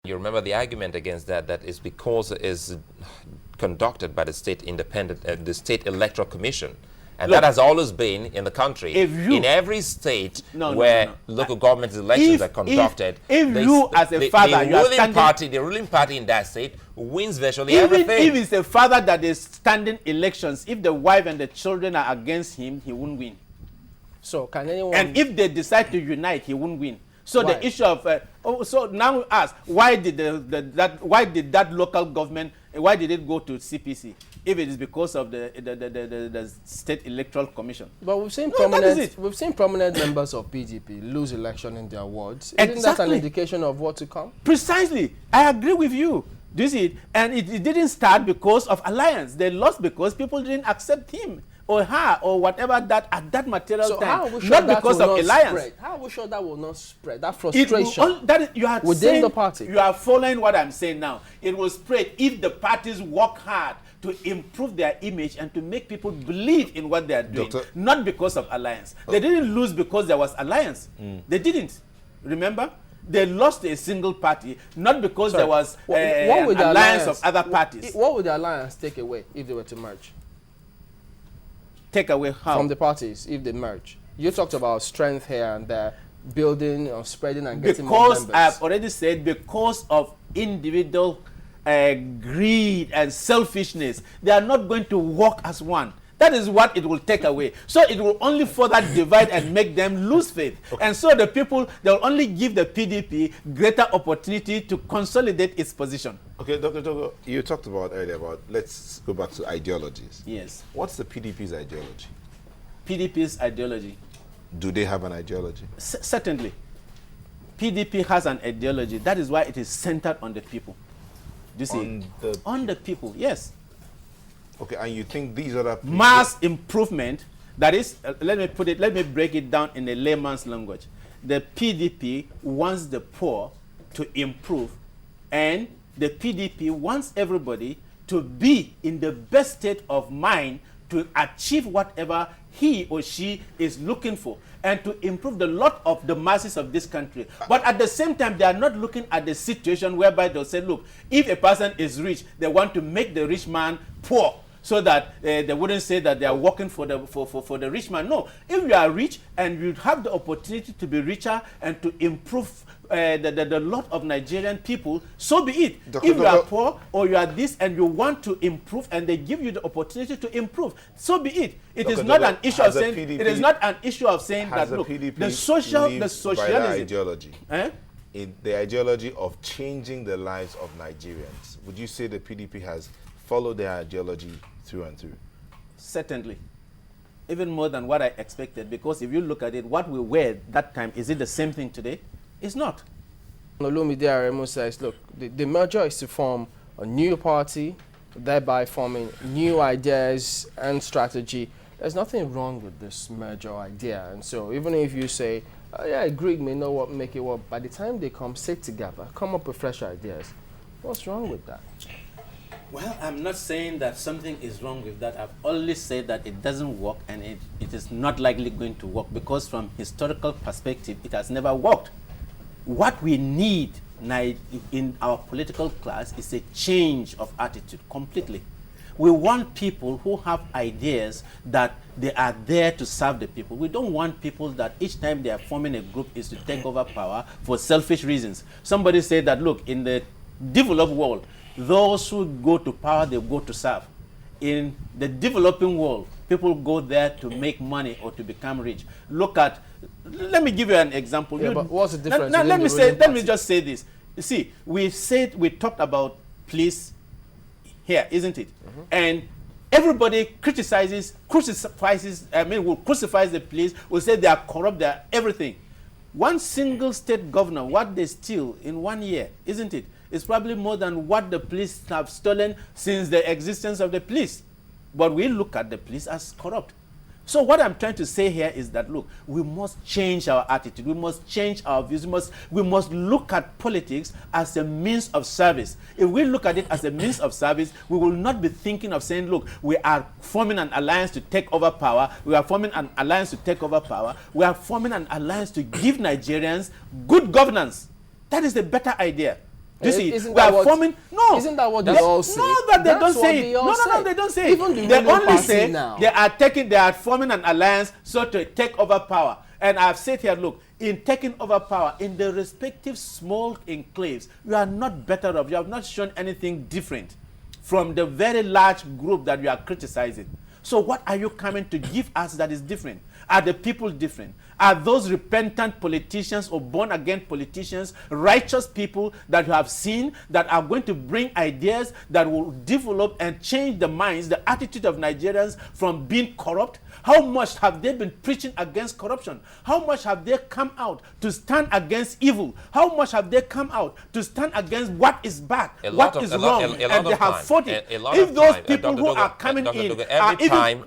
You remember the argument against that, that is because it is conducted by the state independent, the state electoral commission. And Look, that has always been in the country. In every state where local government elections are conducted, if you as a father, the ruling party in that state wins virtually everything. If it's a father that is standing elections, if the wife and the children are against him, he won't win. So can anyone? And if they decide to unite, he won't win. So why? The issue of so now we ask, why did that local government, why did it go to CPC if it is because of the state electoral commission? But we've seen prominent members of PDP lose election in their wards. Isn't that an indication of what to come? Precisely, I agree with you. Do you see it? And it didn't start because of alliance. They lost because people didn't accept him or her or whatever that at that material time. How are we sure not that because will of not alliance. Spread? How are we sure that will not spread? That frustration You are within saying, the party. You are following what I'm saying now. It will spread if the parties work hard to improve their image and to make people believe in what they are doing, not because of alliance. They didn't lose because there was alliance. They didn't. Remember? They lost a single party, not because there was an alliance of other parties. What would the alliance take away if they were to merge? Take away how? From the parties, if they merge. You talked about strength here and there, building or spreading and getting more members. Because I've already said, because of individual greed and selfishness, they are not going to work as one. That is what it will take away. So it will only further divide and make them lose faith. Okay. And so the people, they'll only give the PDP greater opportunity to consolidate its position. Okay, Dr. Dogo, you talked about earlier about, let's go back to ideologies. Yes. What's the PDP's ideology? PDP's ideology. Do they have an ideology? Certainly. PDP has an ideology. That is why it is centered on the people. Do you see? On the people, yes. Okay, and you think these other people... Mass improvement, that is, let me break it down in a layman's language. The PDP wants the poor to improve, and the PDP wants everybody to be in the best state of mind to achieve whatever he or she is looking for and to improve the lot of the masses of this country. But at the same time, they are not looking at the situation whereby they'll say, look, if a person is rich, they want to make the rich man poor, so that they wouldn't say that they are working for the rich man. No, if you are rich and you have the opportunity to be richer and to improve the lot of Nigerian people, so be it. If you are poor or you are this and you want to improve and they give you the opportunity to improve, so be it. It is not an issue of saying, it is not an issue of saying that, look, the socialism, ideology. The ideology of changing the lives of Nigerians. Would you say the PDP has followed their ideology through and through? Certainly. Even more than what I expected, because if you look at it, what we were that time, is it the same thing today? It's not. Olumide Aremu says, look, the merger is to form a new party, thereby forming new ideas and strategy. There's nothing wrong with this merger idea. And so even if you say, oh, yeah, Greek may know what make it work, by the time they come, sit together, come up with fresh ideas, what's wrong with that? Well, I'm not saying that something is wrong with that. I've always said that it doesn't work and it is not likely going to work because from historical perspective, it has never worked. What we need in our political class is a change of attitude completely. We want people who have ideas that they are there to serve the people. We don't want people that each time they are forming a group is to take over power for selfish reasons. Somebody said that, look, in the developed world, those who go to power, they go to serve. In the developing world, people go there to make money or to become rich. Look at, let me give you an example. Yeah, but what's the difference? Now let me just say this. You see, we talked about police here, isn't it? Mm-hmm. And everybody crucifies the police, will say they are corrupt, they are everything. One single state governor, what they steal in 1 year, isn't it? It's probably more than what the police have stolen since the existence of the police. But we look at the police as corrupt. So what I'm trying to say here is that, look, we must change our attitude. We must change our views. We must look at politics as a means of service. If we look at it as a means of service, we will not be thinking of saying, look, we are forming an alliance to take over power. We are forming an alliance to take over power. We are forming an alliance to give Nigerians good governance. That is the better idea. Do you see? Isn't We that are what- forming. No. Isn't that what they all say? No, that they That's don't what say they it. all No, say. they don't say Even it. the They ruling only party say now. they are forming an alliance so to take over power. And I've said here, look, in taking over power, in the respective small enclaves, you are not better off. You have not shown anything different from the very large group that you are criticizing. So what are you coming to give us that is different? Are the people different? Are those repentant politicians or born-again politicians righteous people that you have seen that are going to bring ideas that will develop and change the minds, the attitude of Nigerians from being corrupt? How much have they been preaching against corruption? How much have they come out to stand against evil? How much have they come out to stand against what is bad, what is wrong, and they have fought it? If those people who are coming in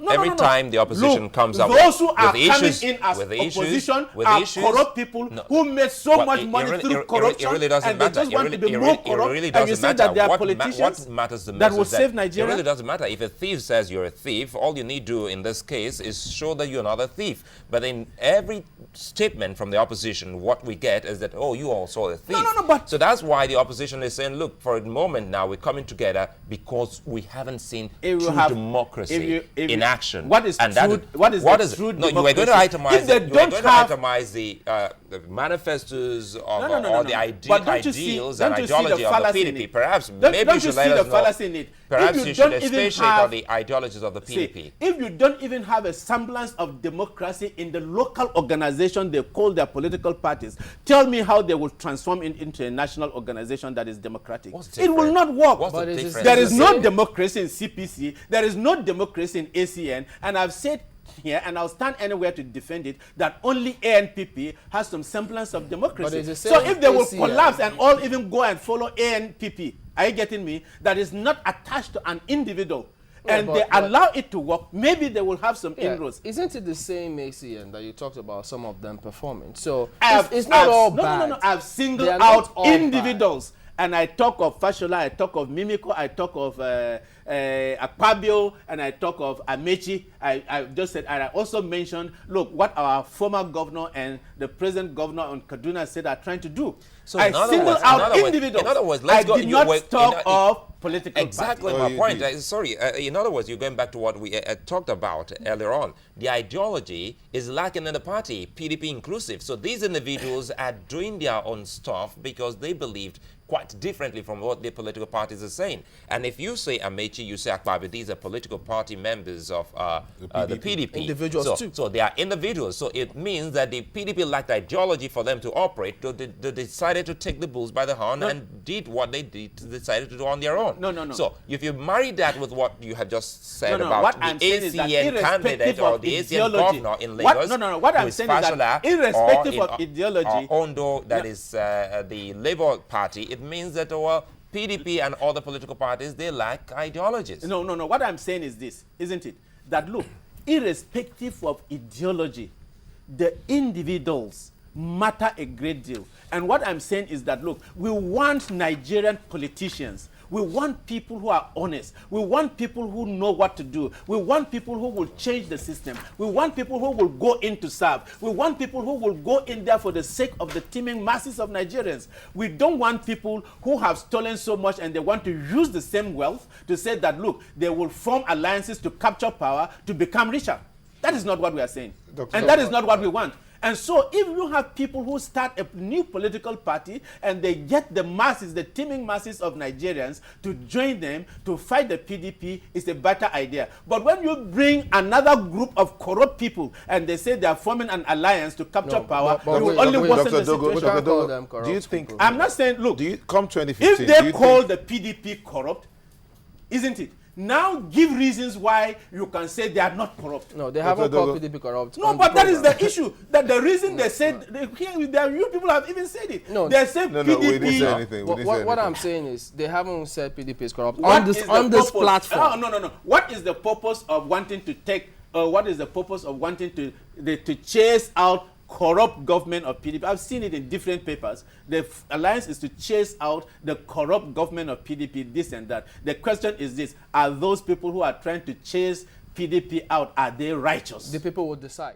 every time the opposition comes up those who are with coming issues, in as with opposition with are issues, corrupt people who made so Well, much money through corruption, it really doesn't and they matter. just want to be It more really corrupt. doesn't And you say that they are What politicians matters the most that will is save It Nigeria. really doesn't matter. If a thief says you're a thief, all you need to do in this case is show that you're not a thief. But in every statement from the opposition, what we get is that, oh, you also a thief. No, but so that's why the opposition is saying, look, for a moment now, we're coming together because we haven't seen true democracy in action. What is and true? What is the true No, you were going to democracy? itemize If they it. You were don't going to have itemize the manifestos of No. or the But don't you see- ideals don't and you see the ideology of the fallacy in PDP. it? Perhaps Don't maybe you you should see let the us know. fallacy in it? Perhaps If you you should don't even expatiate have- on the ideologies of the PDP. See, if you don't even have a semblance of democracy in the local organization they call their political parties, tell me how they will transform into a national organization that is democratic. What's It will different? not work. What's the But it is- difference? There is the no same- democracy in CPC. There is no democracy in ACN. And I've said here, and I'll stand anywhere to defend it, that only ANPP has some semblance of democracy. it's the So same if they will ACN. collapse and all even go and follow ANPP, are you getting me? That is not attached to an individual. And but- they but- allow it to work, maybe they will have some Yeah. inroads. Isn't it the same ACN that you talked about some of them performing? So I've- it's not I've- all no, bad. No, I've singled They are not out all individuals. And I talk of Fashola, I talk of Mimiko, I talk of Akpabio, and I talk of Amechi. I just said, and I also mentioned, look, what our former governor and the present governor on Kaduna said are trying to do. So I in other singled words- out in other words- individuals. in other words, let's I go- did you not were- talk in- of political Exactly parties. my you point. did. Sorry, in other words, you're going back to what we talked about earlier on. The ideology is lacking in the party, PDP inclusive. So these individuals are doing their own stuff because they believed quite differently from what the political parties are saying. And if you say Amechi, you say Akpabi, these are political party members of the PDP. Individuals too. So they are individuals. So it means that the PDP lacked ideology for them to operate. So they decided to take the bulls by the horn and did what they decided to do on their own. No. So if you marry that with what you have just said No, about what the I'm saying is that ACN candidate irrespective or of the ACN ideology, governor in what- Lagos, no, what who I'm is saying is that Fashola, irrespective or of ideology- or Ondo, that No. is the Labour Party, it means that PDP and other political parties, they lack ideologies. No. What I'm saying is this, isn't it? That look, irrespective of ideology, the individuals matter a great deal. And what I'm saying is that, look, we want Nigerian politicians. We want people who are honest. We want people who know what to do. We want people who will change the system. We want people who will go in to serve. We want people who will go in there for the sake of the teeming masses of Nigerians. We don't want people who have stolen so much and they want to use the same wealth to say that, look, they will form alliances to capture power, to become richer. That is not what we are saying. And that is not what we want. And so if you have people who start a new political party and they get the masses, the teeming masses of Nigerians to join them to fight the PDP, it's a better idea. But when you bring another group of corrupt people and they say they are forming an alliance to capture power, but you will wait, only wait, worsen Dr. the Dogo, situation. Dr. Dogo, them corrupt do you think people. I'm not saying, look, do you come 2015? if do they you call think, the PDP corrupt, isn't it? Now give reasons why you can say they are not corrupt. No, they haven't Dogo. called PDP corrupt. No, on but the that is the program. issue. That the reason they said, you people have even said it. No. They said No, we didn't say PDP. anything. We What, didn't what, say what I'm anything. saying is they haven't said PDP is corrupt What on this is the on this purpose? platform. No. What is the purpose of wanting to take? What is the purpose of wanting to chase out corrupt government of PDP? I've seen it in different papers. The alliance is to chase out the corrupt government of PDP, this and that. The question is this: are those people who are trying to chase PDP out, are they righteous? The people will decide.